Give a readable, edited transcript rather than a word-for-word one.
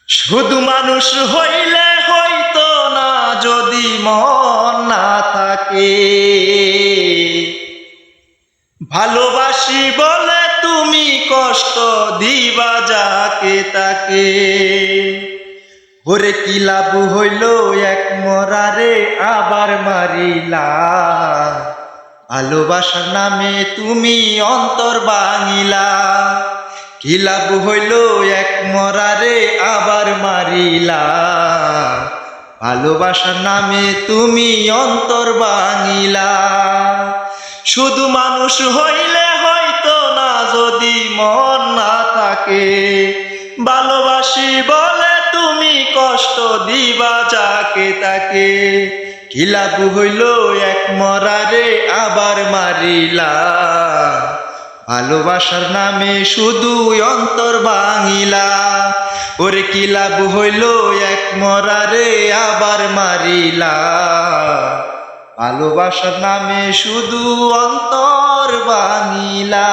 শুধু মানুষ হইলে হইতো না যদি মন না থাকে। ভালোবাসি বলে তুমি কষ্ট দিবা যাকে তাকে। ওরে কি লাভ হইল এক মরারে আবার মারিলা। ভালোবাসার নামে তুমি অন্তর ভাঙিলা। কি লাভ হইল এক মরারে আবার মারিলা। ভালোবাসার নামে তুমি অন্তর ভাঙিলা। শুধু মানুষ হইলে হয়তো না যদি মন না থাকে। ভালোবাসি বলে তুমি কষ্ট দিবা যাকে তাকে। কি লাভ হইল এক মরারে আবার মারিলা। ভালোবাসার নামে শুধু অন্তর ভাঙিলা। ওরে কি লাভ হইল এক মরারে আবার মারিলা। ভালোবাসার নামে শুধু অন্তর ভাঙিলা।